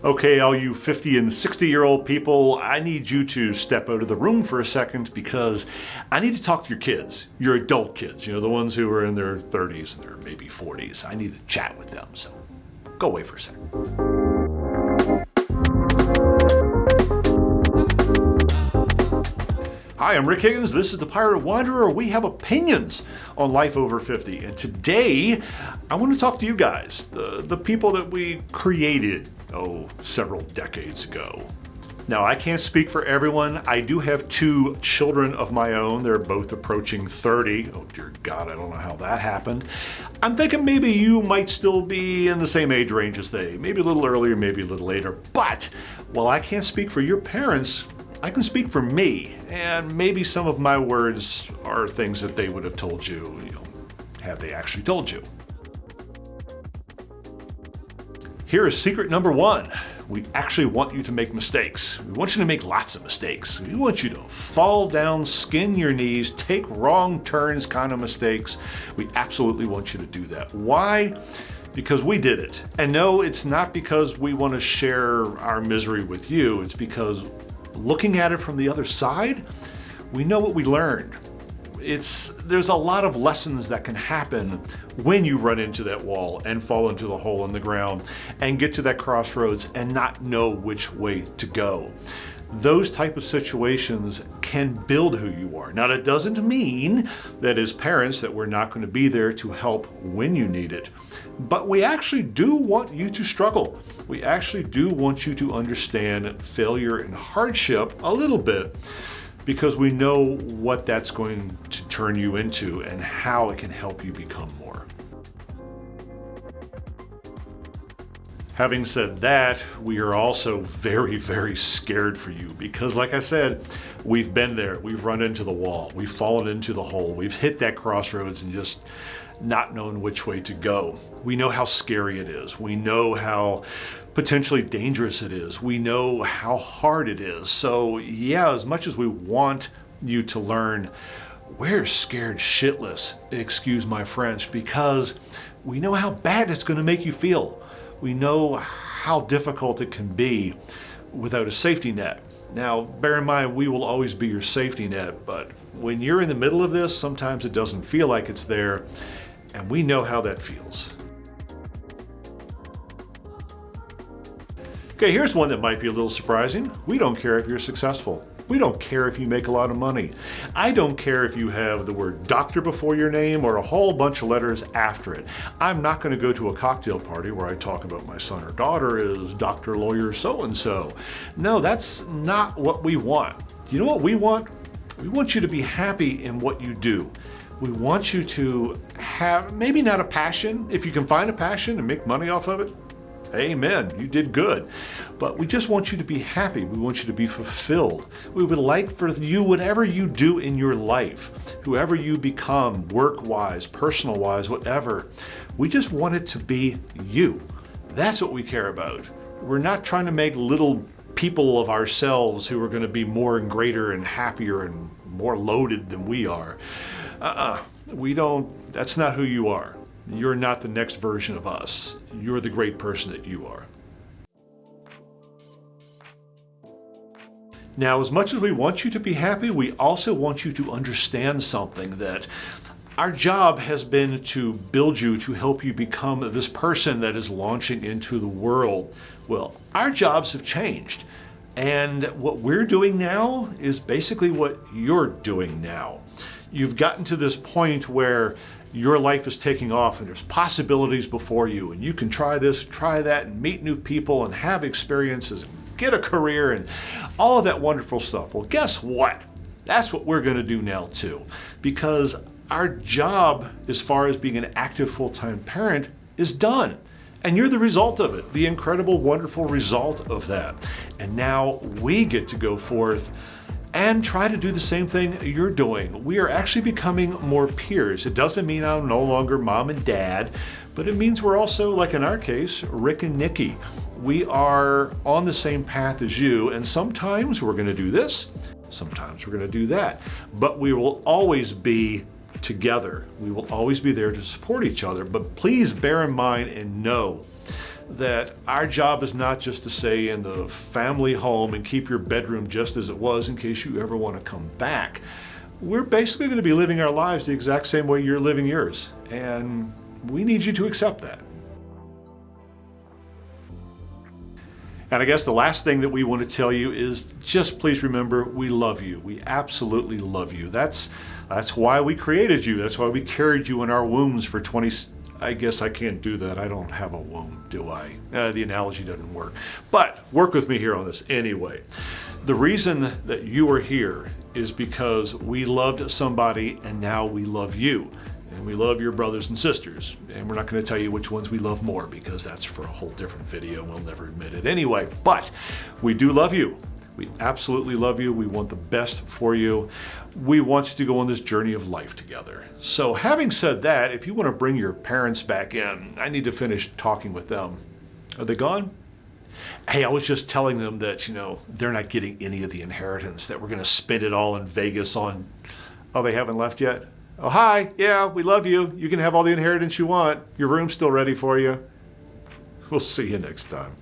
Okay, all you 50 and 60-year-old people, I need you to step out of the room for a second because I need to talk to your kids, your adult kids, the ones who are in their 30s and their maybe 40s. I need to chat with them, so go away for a second. Hi, I'm Rick Higgins. This is the Pirate Wanderer. We have opinions on life over 50. And today, I want to talk to you guys, the people that we created, several decades ago. Now, I can't speak for everyone. I do have 2 children of my own. They're both approaching 30. Oh, dear God, I don't know how that happened. I'm thinking maybe you might still be in the same age range as they, maybe a little earlier, maybe a little later. But while I can't speak for your parents, I can speak for me, and maybe some of my words are things that they would have told you, had they actually told you. Here is secret number 1. We actually want you to make mistakes. We want you to make lots of mistakes. We want you to fall down, skin your knees, take wrong turns kind of mistakes. We absolutely want you to do that. Why? Because we did it. And no, it's not because we want to share our misery with you. It's because looking at it from the other side, we know what we learned. There's a lot of lessons that can happen when you run into that wall and fall into the hole in the ground and get to that crossroads and not know which way to go. Those type of situations can build who you are. Now, that doesn't mean that as parents that we're not going to be there to help when you need it. But we actually do want you to struggle. We actually do want you to understand failure and hardship a little bit, because we know what that's going to turn you into and how it can help you become more. Having said that, we are also very, very scared for you because, like I said, we've been there. We've run into the wall. We've fallen into the hole. We've hit that crossroads and just not known which way to go. We know how scary it is. We know how potentially dangerous it is. We know how hard it is. So yeah, as much as we want you to learn, we're scared shitless, excuse my French, because we know how bad it's going to make you feel. We know how difficult it can be without a safety net. Now, bear in mind, we will always be your safety net, but when you're in the middle of this, sometimes it doesn't feel like it's there, and we know how that feels. Okay, here's one that might be a little surprising. We don't care if you're successful. We don't care if you make a lot of money. I don't care if you have the word doctor before your name or a whole bunch of letters after it. I'm not going to go to a cocktail party where I talk about my son or daughter is Dr. Lawyer so-and-so. No, that's not what we want. Do you know what we want? We want you to be happy in what you do. We want you to have maybe not a passion. If you can find a passion and make money off of it, amen, you did good. But we just want you to be happy. We want you to be fulfilled. We would like for you, whatever you do in your life, whoever you become, work-wise, personal-wise, whatever, we just want it to be you. That's what we care about. We're not trying to make little people of ourselves who are going to be more and greater and happier and more loaded than we are. That's not who you are. You're not the next version of us. You're the great person that you are. Now, as much as we want you to be happy, we also want you to understand something, that our job has been to build you, to help you become this person that is launching into the world. Well, our jobs have changed. And what we're doing now is basically what you're doing now. You've gotten to this point where your life is taking off and there's possibilities before you, and you can try this, try that, and meet new people and have experiences and get a career and all of that wonderful stuff. Well, guess what? That's what we're going to do now too, because our job as far as being an active full-time parent is done. And you're the result of it, the incredible, wonderful result of that. And now we get to go forth and try to do the same thing you're doing. We are actually becoming more peers. It doesn't mean I'm no longer mom and dad, but it means we're also, like in our case, Rick and Nikki. We are on the same path as you, and sometimes we're gonna do this, sometimes we're gonna do that, but we will always be together. We will always be there to support each other, but please bear in mind and know that our job is not just to stay in the family home and keep your bedroom just as it was in case you ever want to come back. We're basically going to be living our lives the exact same way you're living yours, and we need you to accept that. And I guess the last thing that we want to tell you is just please remember, we love you. We absolutely love you. That's why we created you. That's why we carried you in our wombs for 20. I guess I can't do that. I don't have a womb, do I? The analogy doesn't work. But work with me here on this anyway. The reason that you are here is because we loved somebody and now we love you. And we love your brothers and sisters. And we're not going to tell you which ones we love more because that's for a whole different video. We'll never admit it anyway. But we do love you. We absolutely love you. We want the best for you. We want you to go on this journey of life together. So having said that, if you want to bring your parents back in, I need to finish talking with them. Are they gone? Hey, I was just telling them that, they're not getting any of the inheritance, that we're going to spend it all in Vegas on... Oh, they haven't left yet? Oh, hi. Yeah, we love you. You can have all the inheritance you want. Your room's still ready for you. We'll see you next time.